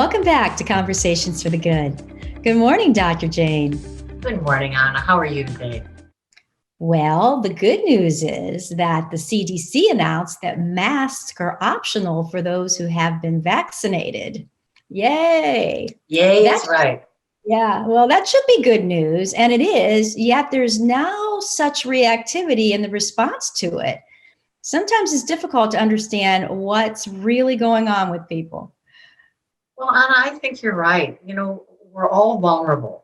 Welcome back to Conversations for the Good. Good morning, Dr. Jane. Good morning, Anna. How are you today? Well, the good news is that the CDC announced that masks are optional for those who have been vaccinated. Yay! Yay is That's right. Yeah, well, that should be good news, and it is, yet there's now such reactivity in the response to it. Sometimes it's difficult to understand what's really going on with people. Well, Anna, I think you're right. We're all vulnerable,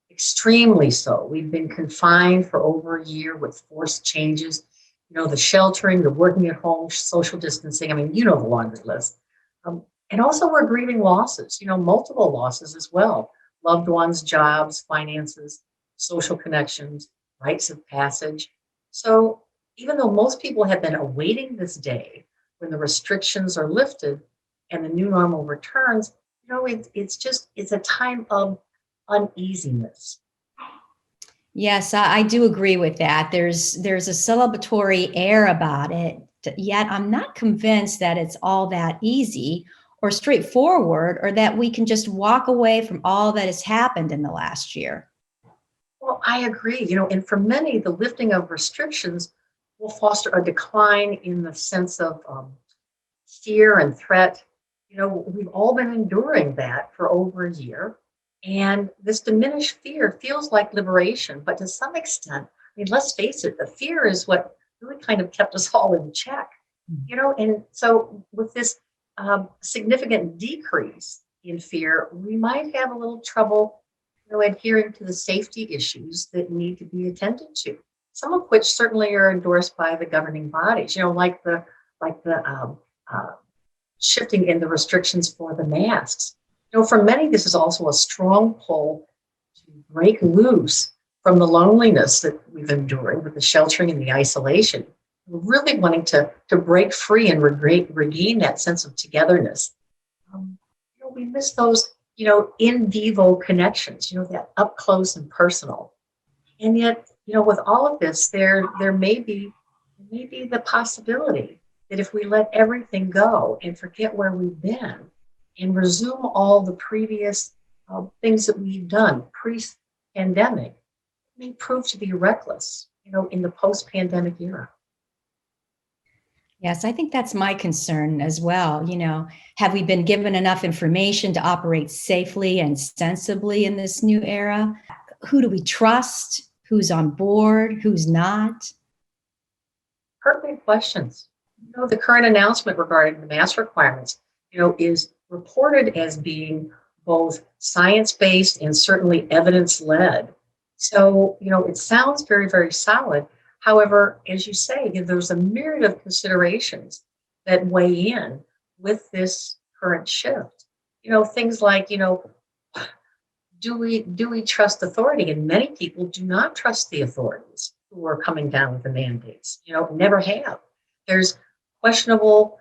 extremely so. We've been confined for over a year with forced changes, the sheltering, the working at home, social distancing. I mean, the laundry list. And also, we're grieving losses, multiple losses as well: loved ones, jobs, finances, social connections, rites of passage. So, even though most people have been awaiting this day when the restrictions are lifted and the new normal returns, it's a time of uneasiness. Yes, I do agree with that. There's a celebratory air about it, yet I'm not convinced that it's all that easy or straightforward, or that we can just walk away from all that has happened in the last year. Well, I agree. And for many, the lifting of restrictions will foster a decline in the sense of fear and threat. We've all been enduring that for over a year. And this diminished fear feels like liberation, but to some extent, I mean, let's face it, the fear is what really kind of kept us all in check. And so with this significant decrease in fear, we might have a little trouble, adhering to the safety issues that need to be attended to. Some of which certainly are endorsed by the governing bodies, like the shifting in the restrictions for the masks. For many, this is also a strong pull to break loose from the loneliness that we've endured with the sheltering and the isolation. We're really wanting to break free and regain that sense of togetherness. We miss those, in vivo connections, that up close and personal. And yet, with all of this, there may be the possibility that if we let everything go and forget where we've been and resume all the previous things that we've done pre-pandemic, it may prove to be reckless, in the post-pandemic era. Yes, I think that's my concern as well. Have we been given enough information to operate safely and sensibly in this new era? Who do we trust? Who's on board? Who's not? Pertinent questions. The current announcement regarding the mask requirements, is reported as being both science-based and certainly evidence-led. So, it sounds very, very solid. However, as you say, there's a myriad of considerations that weigh in with this current shift. Things like, do we trust authority? And many people do not trust the authorities who are coming down with the mandates. Never have. There's questionable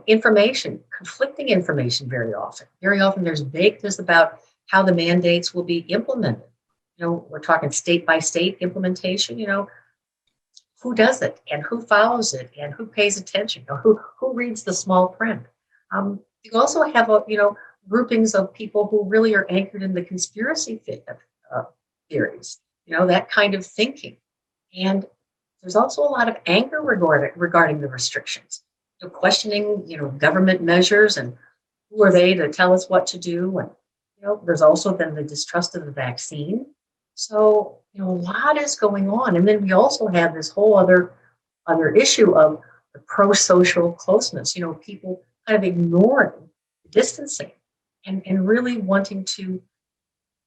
information, conflicting information very often. Very often there's vagueness about how the mandates will be implemented. We're talking state by state implementation, who does it and who follows it and who pays attention, who reads the small print. You also have, groupings of people who really are anchored in the conspiracy theories, that kind of thinking. And there's also a lot of anger regarding the restrictions. Questioning, government measures and who are they to tell us what to do. And, there's also been the distrust of the vaccine. So, a lot is going on. And then we also have this whole other issue of the pro-social closeness, people kind of ignoring distancing and really wanting to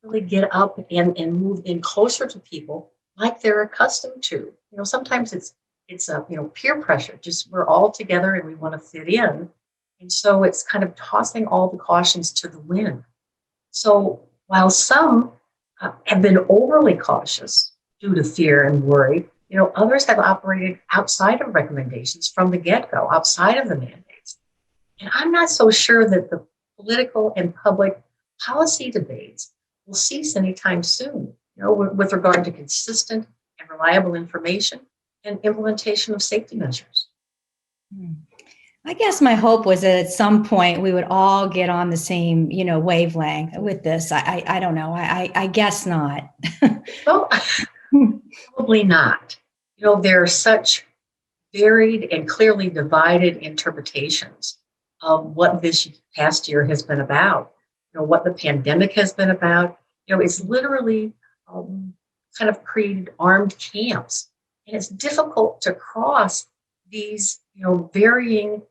really get up and move in closer to people like they're accustomed to. Sometimes it's peer pressure, just we're all together and we want to fit in. And so it's kind of tossing all the cautions to the wind. So while some have been overly cautious due to fear and worry, others have operated outside of recommendations from the get-go, outside of the mandates. And I'm not so sure that the political and public policy debates will cease anytime soon, with regard to consistent and reliable information and implementation of safety measures. I guess my hope was that at some point we would all get on the same, wavelength with this. I don't know. I guess not. Well, probably not. There are such varied and clearly divided interpretations of what this past year has been about, what the pandemic has been about. It's literally kind of created armed camps. And it's difficult to cross these, varying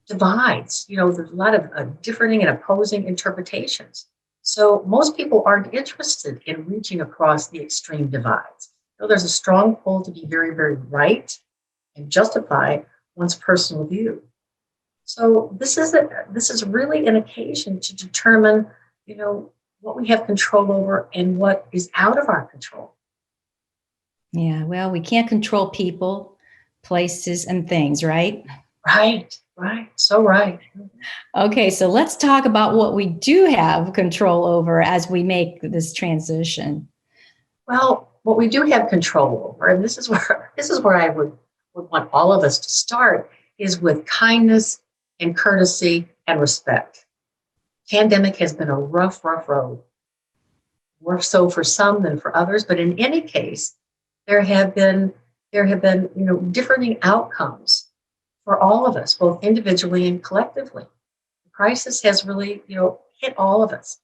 divides. There's a lot of differing and opposing interpretations. So most people aren't interested in reaching across the extreme divides. There's a strong pull to be very, very right and justify one's personal view. So this is really an occasion to determine, what we have control over and what is out of our control. Yeah, well, we can't control people, places, and things, right? Right. So right. Okay, so let's talk about what we do have control over as we make this transition. Well, what we do have control over, and this is where I would want all of us to start, is with kindness and courtesy and respect. Pandemic has been a rough road, more so for some than for others, but in any case, there have been differing outcomes for all of us, both individually and collectively. The crisis has really, hit all of us.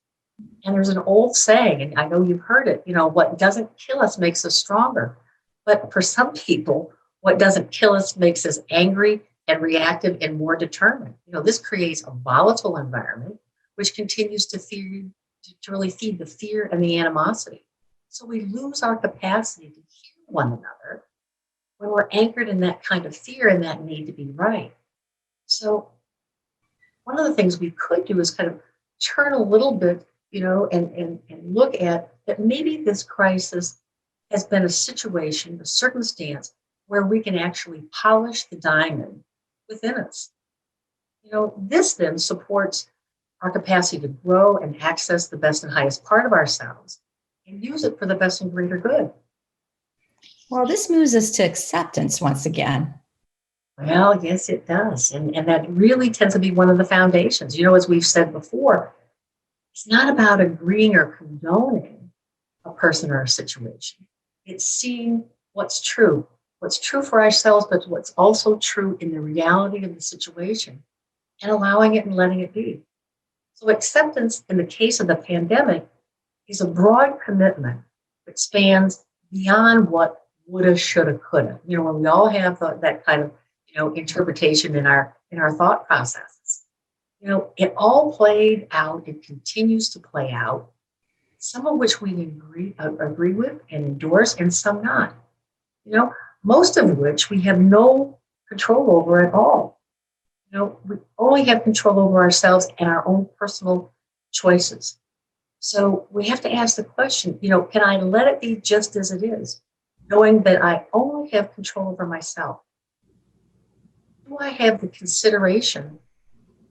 And there's an old saying, and I know you've heard it, what doesn't kill us makes us stronger. But for some people, what doesn't kill us makes us angry and reactive and more determined. This creates a volatile environment, which continues to really feed the fear and the animosity. So we lose our capacity to hear one another when we're anchored in that kind of fear and that need to be right. So one of the things we could do is kind of turn a little bit, and look at that maybe this crisis has been a situation, a circumstance where we can actually polish the diamond within us. This then supports our capacity to grow and access the best and highest part of ourselves and use it for the best and greater good. Well, this moves us to acceptance once again. Well, yes, it does. And that really tends to be one of the foundations. As we've said before, it's not about agreeing or condoning a person or a situation. It's seeing what's true for ourselves, but what's also true in the reality of the situation and allowing it and letting it be. So acceptance in the case of the pandemic is a broad commitment that spans beyond what woulda, shoulda, coulda. When we all have that kind of interpretation in our thought processes. It all played out. It continues to play out. Some of which we agree with and endorse, and some not. Most of which we have no control over at all. We only have control over ourselves and our own personal choices. So we have to ask the question, can I let it be just as it is, knowing that I only have control over myself? Do I have the consideration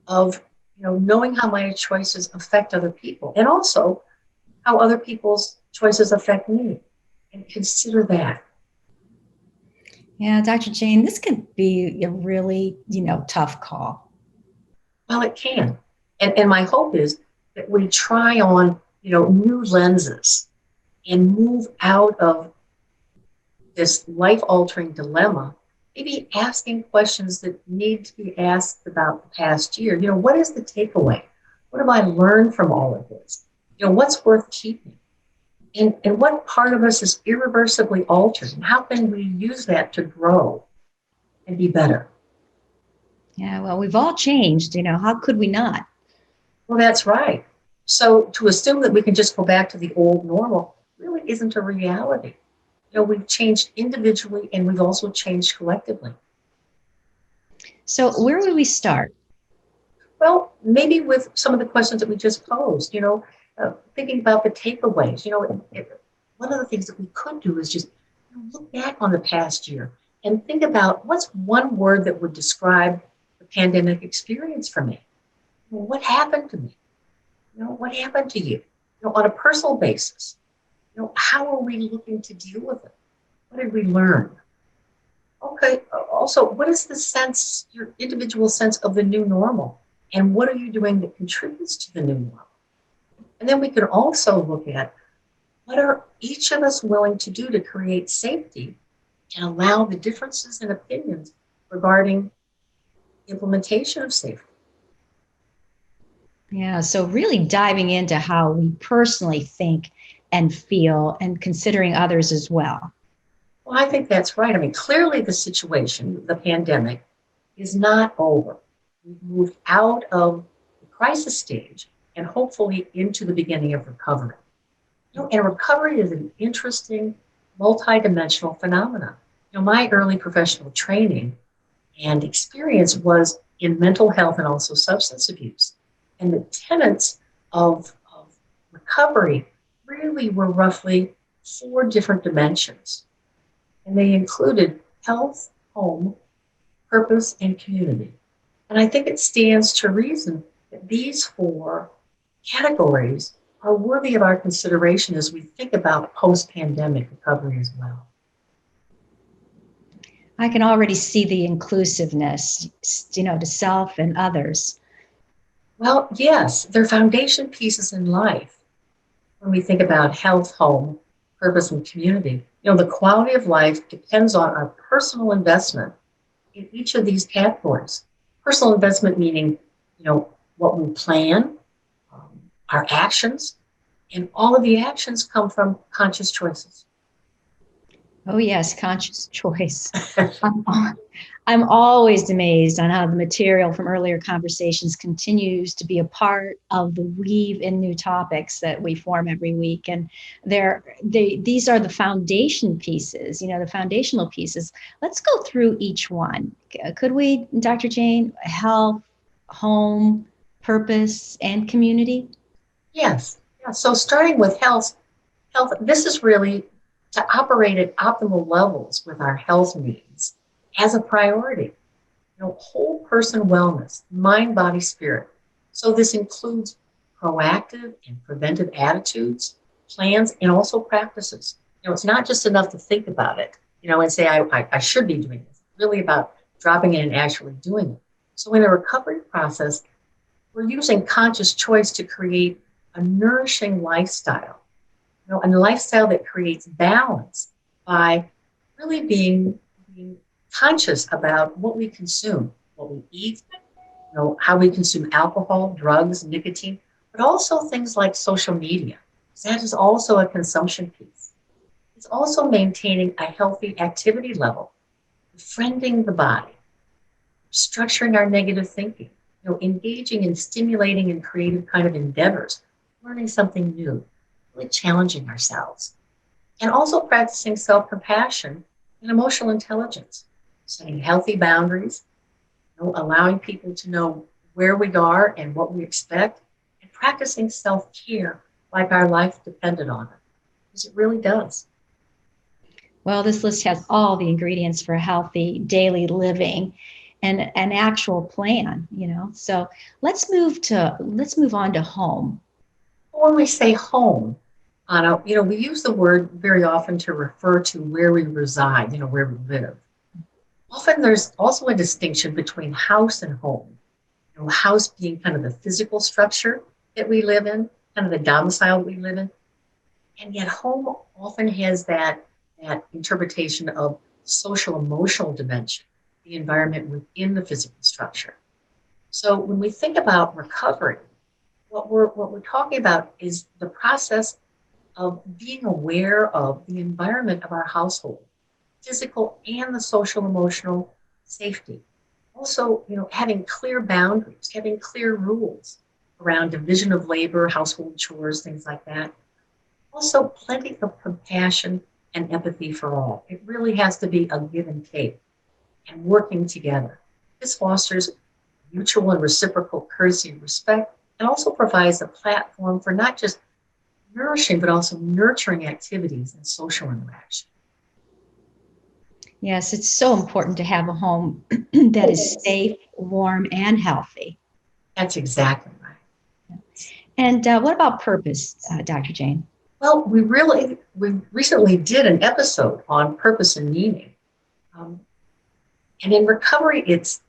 of, knowing how my choices affect other people and also how other people's choices affect me, and consider that. Yeah, Dr. Jane, this could be a really, tough call. Well, it can. And my hope is that we try on, new lenses and move out of this life-altering dilemma, maybe asking questions that need to be asked about the past year. What is the takeaway? What have I learned from all of this? What's worth keeping? And what part of us is irreversibly altered? And how can we use that to grow and be better? Yeah, well, we've all changed, how could we not? Well, that's right. So to assume that we can just go back to the old normal really isn't a reality. We've changed individually and we've also changed collectively. So where would we start? Well, maybe with some of the questions that we just posed, thinking about the takeaways. One of the things that we could do is just look back on the past year and think about what's one word that would describe the pandemic experience for me. What happened to me? What happened to you? On a personal basis. How are we looking to deal with it? What did we learn? Okay, Also, what is the sense, your individual sense of the new normal? And what are you doing that contributes to the new normal? And then we can also look at what are each of us willing to do to create safety and allow the differences in opinions regarding implementation of safety. Yeah, so really diving into how we personally think and feel and considering others as well. Well, I think that's right. I mean, clearly the situation, the pandemic, is not over. We've moved out of the crisis stage and hopefully into the beginning of recovery. And recovery is an interesting, multidimensional phenomenon. My early professional training and experience was in mental health and also substance abuse. And the tenets of recovery really were roughly 4 different dimensions. And they included health, home, purpose, and community. And I think it stands to reason that these 4 categories are worthy of our consideration as we think about post-pandemic recovery as well. I can already see the inclusiveness, to self and others. Well, yes, they're foundation pieces in life. When we think about health, home, purpose, and community, the quality of life depends on our personal investment in each of these categories. Personal investment meaning, what we plan, our actions, and all of the actions come from conscious choices. Oh, yes, conscious choice. I'm always amazed on how the material from earlier conversations continues to be a part of the weave in new topics that we form every week. And these are the foundation pieces, the foundational pieces. Let's go through each one. Could we, Dr. Jane? Health, home, purpose, and community? Yes. Yeah. So starting with health, this is really to operate at optimal levels with our health needs as a priority. Whole person wellness, mind, body, spirit. So this includes proactive and preventive attitudes, plans, and also practices. It's not just enough to think about it, and say, I should be doing this. It's really about dropping in and actually doing it. So in the recovery process, we're using conscious choice to create a nourishing lifestyle, a lifestyle that creates balance by really being conscious about what we consume, what we eat, how we consume alcohol, drugs, nicotine, but also things like social media. That is also a consumption piece. It's also maintaining a healthy activity level, befriending the body, structuring our negative thinking, engaging in stimulating and creative kind of endeavors, learning something new, really challenging ourselves, and also practicing self-compassion and emotional intelligence, setting healthy boundaries, allowing people to know where we are and what we expect, and practicing self-care like our life depended on it, because it really does. Well, this list has all the ingredients for healthy daily living and an actual plan, So let's move on to home. When we say home, Anna, we use the word very often to refer to where we reside, where we live. Often there's also a distinction between house and home. House being kind of the physical structure that we live in, kind of the domicile we live in. And yet home often has that interpretation of social emotional dimension, the environment within the physical structure. So when we think about recovery, what we're talking about is the process of being aware of the environment of our household, physical and the social emotional safety. Also, having clear boundaries, having clear rules around division of labor, household chores, things like that. Also, plenty of compassion and empathy for all. It really has to be a give and take and working together. This fosters mutual and reciprocal courtesy and respect, and also provides a platform for not just nourishing, but also nurturing activities and social interaction. Yes, it's so important to have a home that is safe, warm, and healthy. That's exactly right. And what about purpose, Dr. Jane? Well, we recently did an episode on purpose and meaning. And in recovery, it's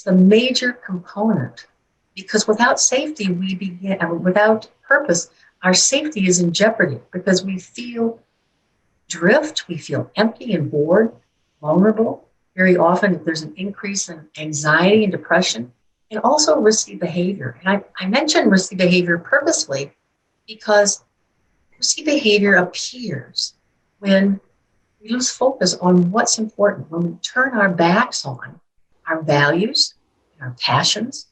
the major component because without safety, without purpose, our safety is in jeopardy because we feel drift, we feel empty and bored, vulnerable. Very often, there's an increase in anxiety and depression, and also risky behavior. And I mention risky behavior purposely because risky behavior appears when we lose focus on what's important, when we turn our backs on our values and our passions.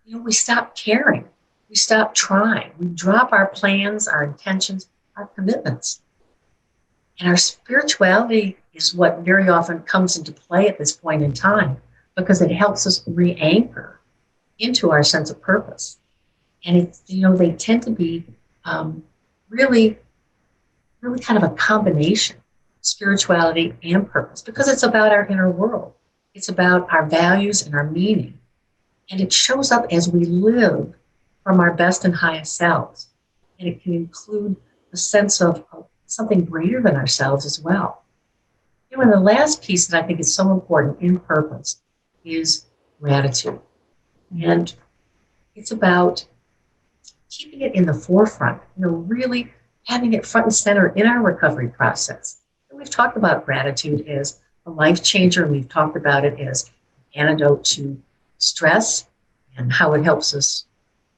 We stop caring, we stop trying, we drop our plans, our intentions, our commitments. And our spirituality is what very often comes into play at this point in time because it helps us re-anchor into our sense of purpose. And they tend to be really, really kind of a combination, spirituality and purpose, because it's about our inner world. It's about our values and our meaning. And it shows up as we live from our best and highest selves. And it can include a sense of something greater than ourselves as well. And the last piece that I think is so important in purpose is gratitude. And it's about keeping it in the forefront, really having it front and center in our recovery process. And we've talked about gratitude as a life changer, and we've talked about it as an antidote to stress and how it helps us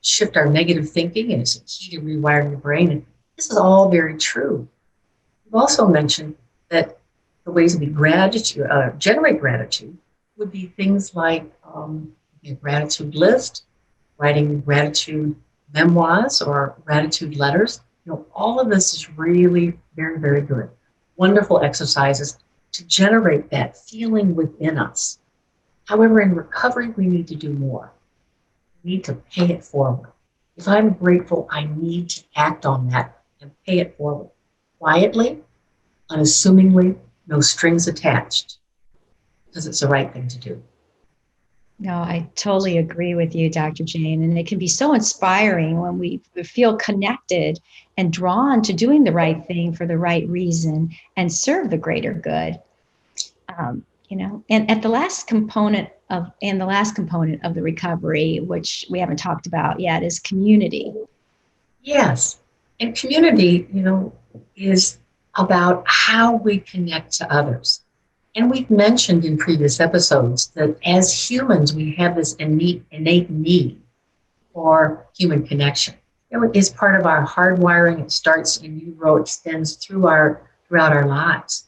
shift our negative thinking, and it's a key to rewiring the brain. And this is all very true. We've also mentioned that the ways we generate gratitude would be things like a gratitude list, writing gratitude memoirs or gratitude letters. All of this is really very, very good. Wonderful exercises to generate that feeling within us. However, in recovery, we need to do more. We need to pay it forward. If I'm grateful, I need to act on that and pay it forward. Quietly, unassumingly, no strings attached, because it's the right thing to do. No, I totally agree with you, Dr. Jane. And it can be so inspiring when we feel connected and drawn to doing the right thing for the right reason and serve the greater good. And the last component of the recovery, which we haven't talked about yet, is community. Yes. And community, is about how we connect to others. And we've mentioned in previous episodes that as humans, we have this innate need for human connection. It is part of our hardwiring. It starts in utero, extends throughout our lives.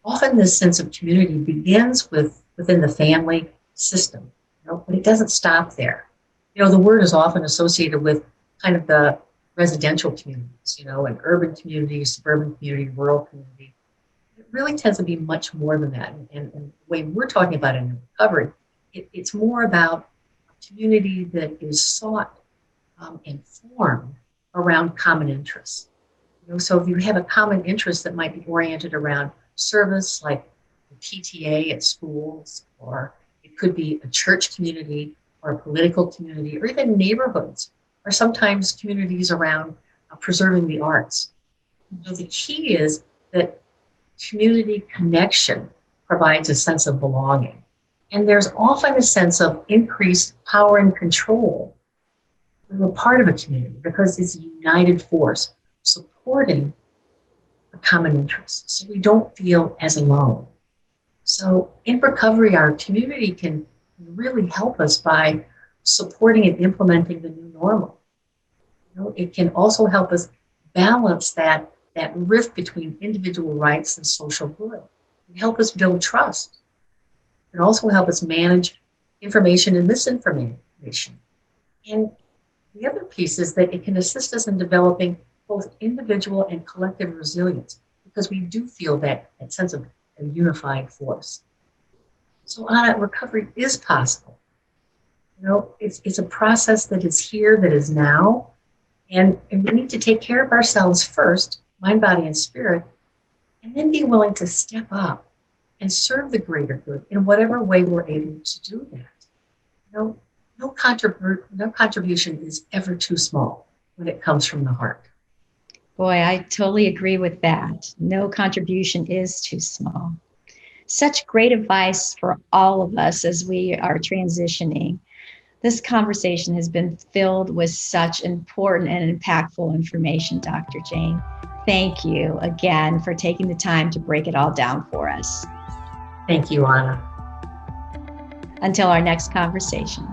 Often this sense of community begins within the family system, but it doesn't stop there. The word is often associated with kind of the residential communities, an urban community, suburban community, rural community. It really tends to be much more than that. And the way we're talking about it in recovery, it's more about a community that is sought and formed around common interests. So if you have a common interest that might be oriented around service, like the PTA at schools, or it could be a church community or a political community, or even neighborhoods, or sometimes communities around preserving the arts. So the key is that community connection provides a sense of belonging. And there's often a sense of increased power and control when we're part of a community because it's a united force supporting a common interest. So we don't feel as alone. So in recovery, our community can really help us by supporting and implementing the new normal. It can also help us balance that rift between individual rights and social good. It can help us build trust. It can also help us manage information and misinformation. And the other piece is that it can assist us in developing both individual and collective resilience because we do feel that sense of a unified force. So Anna, recovery is possible. It's a process that is here, that is now, and we need to take care of ourselves first, mind, body, and spirit, and then be willing to step up and serve the greater good in whatever way we're able to do that. No contribution is ever too small when it comes from the heart. Boy, I totally agree with that. No contribution is too small. such great advice for all of us as we are transitioning. This conversation has been filled with such important and impactful information, Dr. Jane. Thank you again for taking the time to break it all down for us. Thank you, Anna. Until our next conversation.